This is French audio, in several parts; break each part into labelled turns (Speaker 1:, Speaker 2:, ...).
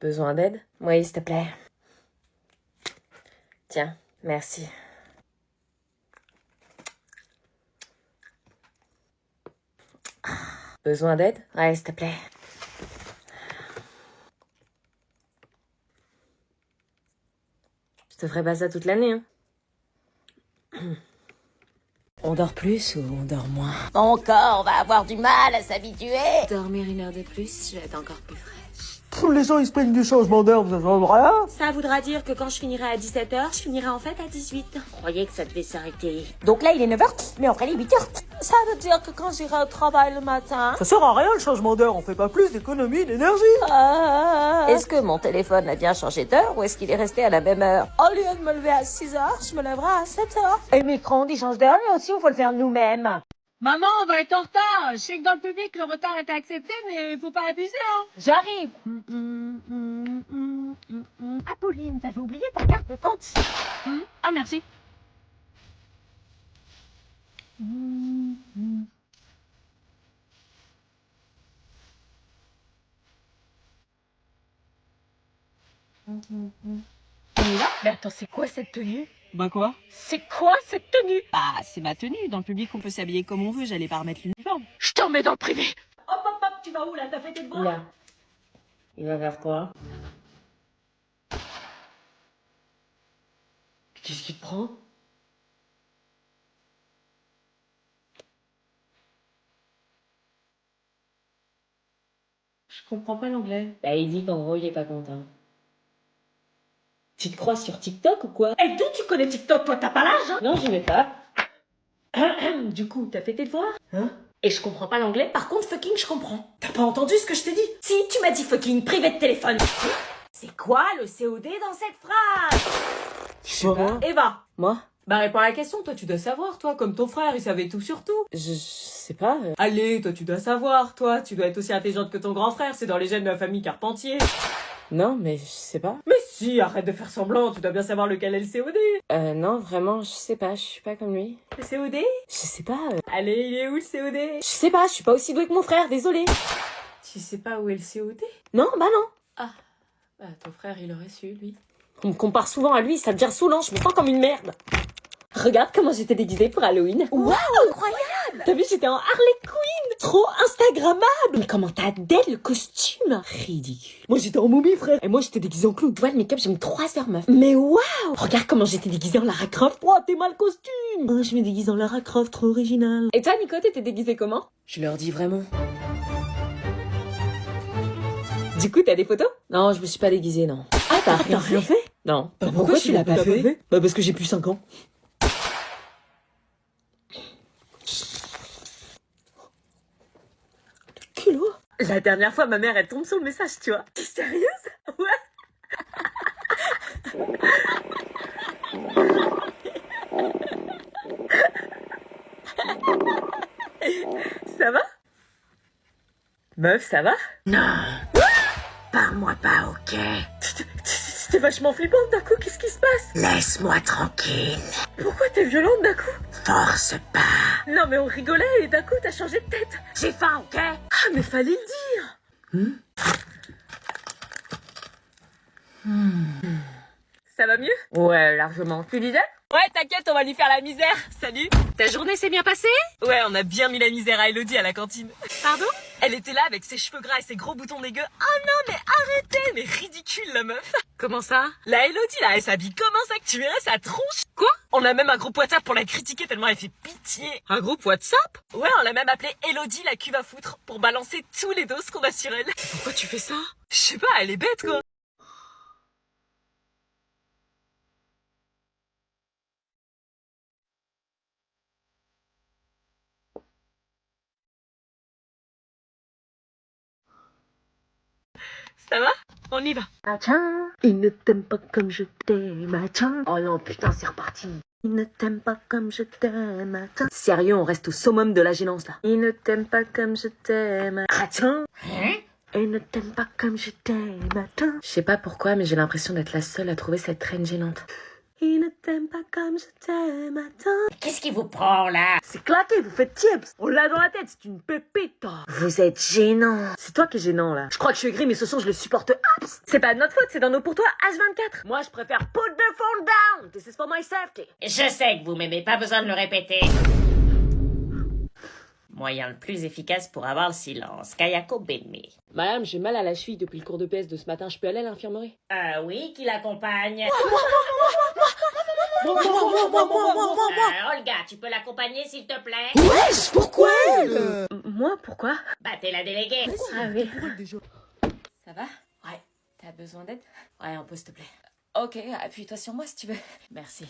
Speaker 1: Besoin d'aide? Oui, s'il te plaît. Tiens, merci. Besoin d'aide? Ouais, s'il te plaît. Je te ferai pas ça toute l'année, hein. On dort plus ou on dort moins?
Speaker 2: Mon corps va avoir du mal à s'habituer.
Speaker 1: Dormir 1 heure de plus, je vais être encore plus fraîche.
Speaker 3: Les gens ils se plaignent du changement d'heure, ça change rien.
Speaker 1: Ça voudra dire que quand je finirai à 17h, je finirai en fait à 18. Je croyais que ça devait s'arrêter.
Speaker 2: Donc là, il est 9h, mais après, il est 8h. Ça veut dire que quand j'irai au travail le matin...
Speaker 3: Ça sert à rien le changement d'heure, on fait pas plus d'économie d'énergie.
Speaker 2: Est-ce que mon téléphone a bien changé d'heure ou est-ce qu'il est resté à la même heure? Au lieu de me lever à 6h, je me lèverai à 7h. Et le micro-ondes, il change d'heure, lui aussi, on faut le faire nous-mêmes.
Speaker 4: Maman, on va être en retard. Je sais que dans le public, le retard est accepté, mais faut pas abuser, hein.
Speaker 2: J'arrive. Ah, Pauline, t'avais oublié ta carte de compte.
Speaker 4: Ah, merci. Mais attends, c'est quoi cette tenue?
Speaker 5: Bah quoi?
Speaker 4: C'est quoi cette tenue?
Speaker 5: Bah c'est ma tenue, dans le public on peut s'habiller comme on veut, j'allais pas remettre l'uniforme.
Speaker 4: Je t'en mets dans le privé.
Speaker 2: Hop, hop, hop, tu vas où là? T'as fait tes devoirs?
Speaker 1: Là. Il va faire quoi? Qu'est-ce qu'il te prend? Je comprends pas l'anglais. Bah, il dit qu'en gros, il est pas content. Tu te crois sur TikTok ou quoi?
Speaker 2: Et d'où tu connais TikTok? Toi, t'as pas l'âge, hein?
Speaker 1: Non, j'y vais pas. Du coup, t'as fait tes devoirs?
Speaker 2: Hein?
Speaker 1: Et je comprends pas l'anglais?
Speaker 2: Par contre, fucking, je comprends. T'as pas entendu ce que je t'ai dit? Si, tu m'as dit fucking, privé de téléphone. C'est quoi le COD dans cette phrase?
Speaker 1: Je sais pas.
Speaker 2: Eva.
Speaker 1: Moi?
Speaker 2: Bah, réponds à la question, toi, tu dois savoir, toi, comme ton frère, il savait tout sur tout.
Speaker 1: Je sais pas.
Speaker 2: Allez, toi, tu dois savoir, toi, tu dois être aussi intelligente que ton grand frère, c'est dans les gènes de la famille Carpentier.
Speaker 1: Non, mais je sais pas.
Speaker 2: Mais si, arrête de faire semblant, tu dois bien savoir lequel est le COD.
Speaker 1: Non, vraiment, je sais pas, je suis pas comme lui.
Speaker 2: Le COD?
Speaker 1: Je sais pas.
Speaker 2: Allez, il est où le COD?
Speaker 1: Je sais pas, je suis pas aussi douée que mon frère, désolé.
Speaker 2: Tu sais pas où est le COD?
Speaker 1: Non, bah non.
Speaker 2: Bah, ton frère, il aurait su, lui.
Speaker 1: On me compare souvent à lui, ça devient saoulant, je me sens comme une merde. Regarde comment j'étais déguisée pour Halloween.
Speaker 2: Waouh, incroyable!
Speaker 1: T'as vu, j'étais en Harley Quinn. Trop Instagrammable. Mais comment t'as dead le costume? Ridicule. Moi j'étais en momie, frère. Et moi j'étais déguisée en clown. Tu vois, le make-up, j'ai mis 3 heures, meuf. Mais waouh! Regarde comment j'étais déguisée en Lara Croft. Oh, t'es mal costume. Oh, je me déguise en Lara Croft, trop original. Et toi, Nico, t'étais déguisée comment? Je leur dis vraiment. Du coup, t'as des photos? Non, je me suis pas déguisée, non. Ah, t'as rien fait? Non.
Speaker 3: Bah,
Speaker 1: pourquoi tu l'as pas fait?
Speaker 3: Bah parce que j'ai plus 5 ans.
Speaker 1: Culot.
Speaker 2: La dernière fois, ma mère, elle tombe sur le message, tu vois. T'es sérieuse? Ouais. Ça va? Meuf, ça va?
Speaker 4: Non. Parle-moi pas, ok?
Speaker 2: C'était vachement flippant d'un coup, qu'est-ce qui se passe?
Speaker 4: Laisse-moi tranquille.
Speaker 2: Pourquoi t'es violente d'un coup?
Speaker 4: Force pas.
Speaker 2: Non mais on rigolait et d'un coup t'as changé de tête.
Speaker 4: J'ai faim, ok?
Speaker 2: Ah mais fallait le dire. Ça va mieux?
Speaker 1: Ouais, largement.
Speaker 2: Tu disais? Ouais, t'inquiète, on va lui faire la misère. Salut. Ta journée s'est bien passée? Ouais, on a bien mis la misère à Elodie à la cantine. Pardon? Elle était là avec ses cheveux gras et ses gros boutons dégueux. Oh non, mais arrêtez, mais ridicule la meuf. Comment ça? La Elodie là, elle s'habille comment ça que tu verrais sa tronche? Quoi? On a même un groupe WhatsApp pour la critiquer tellement elle fait pitié. Un groupe WhatsApp? Ouais, on l'a même appelée Elodie la cuve à foutre pour balancer tous les doses qu'on a sur elle. Pourquoi tu fais ça? Je sais pas, elle est bête quoi. Ça va? On y va.
Speaker 1: Tiens, il ne t'aime pas comme je t'aime, tiens. Oh non, putain, c'est reparti. Il ne t'aime pas comme je t'aime, tiens. Sérieux, on reste au summum de la gênance, là. Il ne t'aime pas comme je t'aime, tiens. Il ne t'aime pas comme je t'aime, tiens. Je sais pas pourquoi, mais j'ai l'impression d'être la seule à trouver cette traîne gênante. Il ne t'aime pas comme je t'aime, attends.
Speaker 2: Qu'est-ce qui vous prend là?
Speaker 3: C'est claqué, vous faites tips. On l'a dans la tête, c'est une pépite.
Speaker 1: Vous êtes gênant. C'est toi qui es gênant là. Je crois que je suis aigri mais ce son je le supporte. Apps. C'est pas de notre faute, c'est dans nos pour toi H24. Moi je préfère put the phone down. This is for my safety.
Speaker 2: Je sais que vous m'aimez, pas besoin de le répéter. Moyen le plus efficace pour avoir le silence. Kayako Benmi.
Speaker 1: Madame, j'ai mal à la cheville depuis le cours de PS de ce matin. Je peux aller à l'infirmerie?
Speaker 2: Oui, qui l'accompagne? Olga, tu peux l'accompagner s'il te plaît?
Speaker 1: Wesh, pourquoi moi, pourquoi?
Speaker 2: Bah, t'es la déléguée.
Speaker 1: Ah oui.
Speaker 2: Ça va? Ouais. T'as besoin d'aide? Ouais, un peu, s'il te plaît. Ok, appuie-toi sur moi si tu veux. Merci.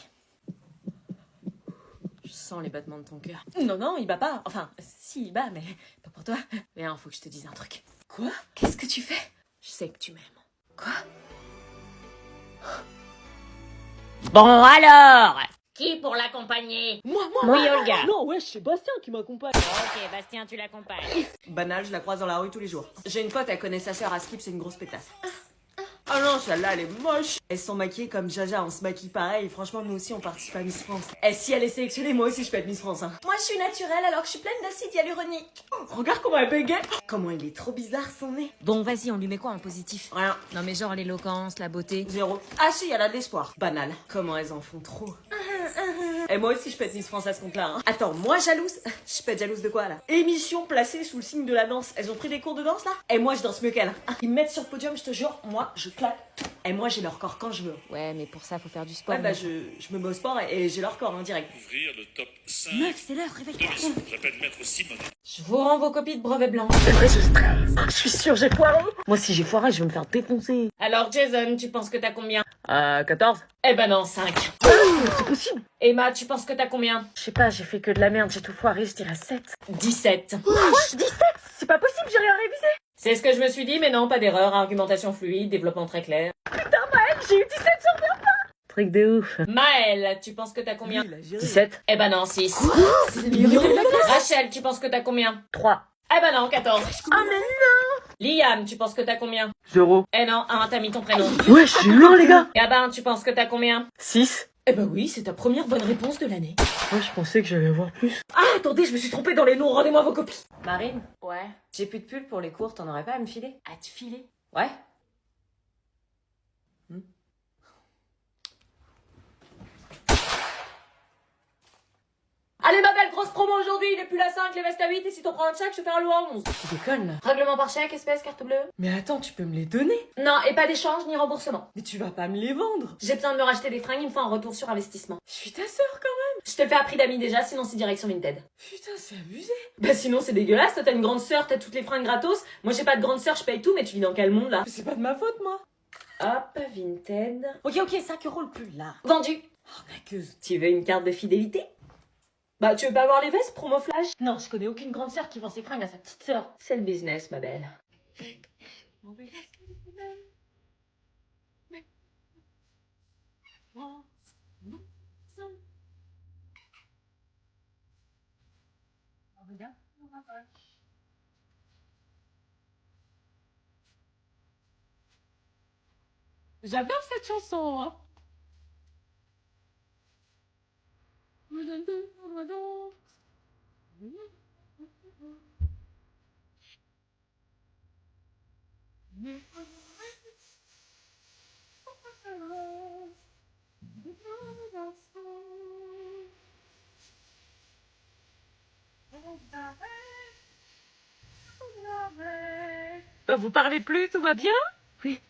Speaker 2: Je sens les battements de ton cœur. Non, non, il bat pas. Enfin, si, il bat, mais pas pour toi. Mais faut que je te dise un truc. Quoi? Qu'est-ce que tu fais? Je sais que tu m'aimes. Quoi? Bon, alors! Qui pour l'accompagner?
Speaker 3: Moi.
Speaker 2: Oui, Olga.
Speaker 3: Non, ouais, c'est Bastien qui m'accompagne.
Speaker 2: Ok, Bastien, tu l'accompagnes.
Speaker 3: Banal, je la croise dans la rue tous les jours. J'ai une pote, elle connaît sa sœur à Skip, c'est une grosse pétasse. Oh non, celle-là, elle est moche. Elles sont maquillées comme Jaja, on se maquille pareil. Franchement, nous aussi, on participe à Miss France. Et si elle est sélectionnée, moi aussi, je peux être Miss France. Hein.
Speaker 1: Moi je suis naturelle alors que je suis pleine d'acide hyaluronique.
Speaker 3: Regarde comment elle bégaye. Comment il est trop bizarre, son nez.
Speaker 2: Bon, vas-y, on lui met quoi en positif?
Speaker 3: Rien,
Speaker 2: Non, mais genre l'éloquence, la beauté.
Speaker 3: zéro. Ah si, elle a de l'espoir. Banal. Comment elles en font trop. Et moi aussi, je peux être Miss France à ce compte-là. Hein. Attends, moi jalouse? Je peux être jalouse de quoi, là? Émission placée sous le signe de la danse. Elles ont pris des cours de danse, là? Et moi, je danse mieux qu'elles. Ils me mettent sur le podium, je te jure, moi, je claque tout. Et moi, j'ai leur corps quand je veux.
Speaker 2: Ouais, mais pour ça, faut faire du sport.
Speaker 3: Ouais, bah, je me mets au sport et j'ai leur corps, hein, direct.
Speaker 6: Ouvrir le top 5
Speaker 2: Meuf, c'est l'heure, réveille-toi.
Speaker 6: de J'appelle Maître Simon.
Speaker 2: Je vous rends vos copies de brevet blanc.
Speaker 1: C'est vrai, je stresse. Je suis sûre, j'ai foiré. Moi si j'ai foiré, je vais me faire défoncer.
Speaker 2: Alors, Jason, tu penses que t'as combien?
Speaker 1: 14.
Speaker 2: Eh ben non, 5.
Speaker 1: C'est possible.
Speaker 2: Emma, tu penses que t'as combien?
Speaker 1: Je sais pas, j'ai fait que de la merde, j'ai tout foiré, je dirais 7.
Speaker 2: 17.
Speaker 1: C'est pas possible, j'ai rien révisé.
Speaker 2: C'est ce que je me suis dit, mais non, pas d'erreur. Argumentation fluide, développement très clair.
Speaker 1: J'ai eu 17 sur 20. Truc de ouf.
Speaker 2: Maëlle, tu penses que t'as combien?
Speaker 1: 17.
Speaker 2: Eh ben non, 6. Rachel, tu penses que t'as combien?
Speaker 1: 3.
Speaker 2: Eh ben non, 14.
Speaker 1: Ah mais non.
Speaker 2: Liam, tu penses que t'as combien?
Speaker 3: 0.
Speaker 2: Eh non, 1, t'as mis ton prénom.
Speaker 3: Ouais, je suis loin, les gars.
Speaker 2: Gabin, tu penses que t'as combien?
Speaker 3: 6.
Speaker 2: Eh ben oui, c'est ta première bonne réponse de l'année.
Speaker 3: Ouais, je pensais que j'allais avoir plus.
Speaker 1: Ah attendez, je me suis trompée dans les noms, rendez-moi vos copies.
Speaker 2: Marine? Ouais. J'ai plus de pull pour les cours, t'en aurais pas à me filer? À te filer? Ouais. Allez ma belle, grosse promo aujourd'hui, il est plus la 5, les vestes à 8 et si t'en prends un chèque, je te fais un lot à 11. Tu déconnes là. Règlement par chèque, espèce, carte bleue.
Speaker 3: Mais attends, tu peux me les donner?
Speaker 2: Non, et pas d'échange ni remboursement.
Speaker 3: Mais tu vas pas me les vendre.
Speaker 2: J'ai besoin de me racheter des fringues, il me faut un retour sur investissement.
Speaker 3: Je suis ta sœur quand même.
Speaker 2: Je te le fais à prix d'amis déjà, sinon c'est direction Vinted.
Speaker 3: Putain, c'est abusé.
Speaker 2: Bah sinon c'est dégueulasse, toi t'as une grande sœur, t'as toutes les fringues gratos. Moi j'ai pas de grande sœur, je paye tout, mais tu vis dans quel monde là?
Speaker 3: C'est pas de ma faute, moi.
Speaker 2: Hop, Vinted.
Speaker 1: Ok, 5 € le pull là.
Speaker 2: Vendu.
Speaker 3: Arnaqueuse.
Speaker 2: Tu veux une carte de fidélité? Bah tu veux pas avoir les vestes, promo flash?
Speaker 1: Non, je connais aucune grande sœur qui vend ses fringues à sa petite sœur.
Speaker 2: C'est le business, ma belle.
Speaker 4: J'adore cette chanson. Hein.
Speaker 1: Vous parlez plus, tout va bien?
Speaker 4: Oui.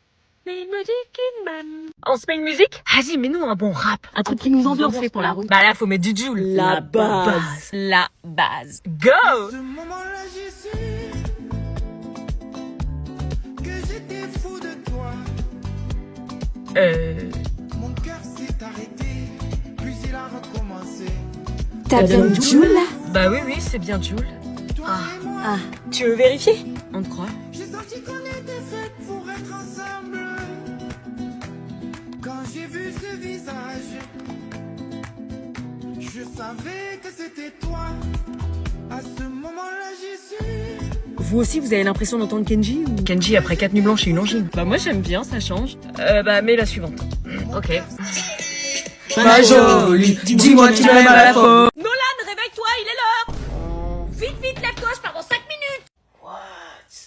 Speaker 4: Mais il me dit qu'il m'aime.
Speaker 1: On se met une musique? Vas-y, mets-nous un bon rap. Un truc qui nous ambiance pour la route.
Speaker 2: Bah là faut mettre du Joule.
Speaker 1: La base.
Speaker 2: La base.
Speaker 1: Go!
Speaker 7: Ce moment-là, j'ai su que j'étais fou de toi. Mon cœur s'est arrêté, puis il a recommencé.
Speaker 1: T'as bien le Joule là?
Speaker 2: Bah oui, c'est bien Joule.
Speaker 7: Toi et moi,
Speaker 1: Tu veux vérifier?
Speaker 2: On te croit?
Speaker 7: j'ai senti qu'on était faits pour être ensemble. Quand j'ai vu ce visage, je savais que c'était toi. À ce moment-là, j'ai su.
Speaker 1: Vous aussi, vous avez l'impression d'entendre Kenji ou...
Speaker 2: Kenji après 4 nuits blanches et une angine.
Speaker 1: Bah moi j'aime bien, ça change.
Speaker 2: Bah mets la suivante. Ok.
Speaker 3: Ma jolie, dis-moi tu m'aimes à la fois.
Speaker 2: Nolan, réveille-toi, il est l'heure. Vite, vite, lève-toi, je pars dans 5 minutes.
Speaker 3: What?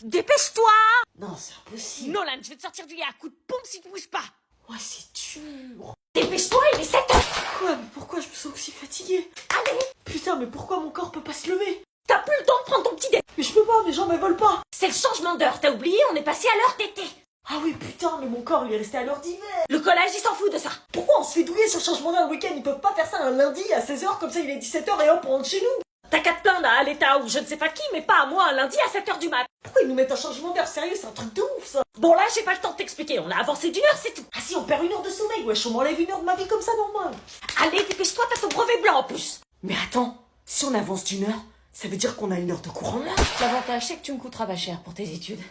Speaker 2: Dépêche-toi.
Speaker 3: Non, c'est impossible.
Speaker 2: Nolan, je vais te sortir du lit à coups de pompe si tu bouges pas.
Speaker 3: Ouais, c'est dur.
Speaker 2: Dépêche-toi, il est 7 heures.
Speaker 3: Quoi? Mais pourquoi je me sens aussi fatiguée?
Speaker 2: Allez,
Speaker 3: Putain, mais pourquoi mon corps peut pas se lever?
Speaker 2: t'as plus le temps de prendre ton petit dé.
Speaker 3: Mais je peux pas, mes jambes elles volent pas.
Speaker 2: C'est le changement d'heure, t'as oublié, on est passé à l'heure d'été.
Speaker 3: Ah oui, putain, mais mon corps il est resté à l'heure d'hiver.
Speaker 2: Le collège, il s'en fout de ça.
Speaker 3: Pourquoi on se fait douiller sur le changement d'heure le week-end? Ils peuvent pas faire ça un lundi à 16h, comme ça il est 17h et hop, on rentre chez nous.
Speaker 2: T'as qu'à te plaindre à l'État ou je ne sais pas qui, mais pas à moi un lundi à 7h du mat.
Speaker 3: Pourquoi ils nous mettent un changement d'heure? Sérieux, c'est un truc de ouf ça.
Speaker 2: Bon là, j'ai pas le temps de t'expliquer, on a avancé d'1 heure, c'est tout.
Speaker 3: Ah si, on perd 1 heure de sommeil, wesh, on m'enlève 1 heure de ma vie comme ça, normal.
Speaker 2: Allez, dépêche-toi, t'as ton brevet blanc en plus.
Speaker 3: Mais attends, si on avance d'1 heure, ça veut dire qu'on a 1 heure de cours en moins.
Speaker 2: L'avantage, c'est que tu me coûteras pas cher pour tes études.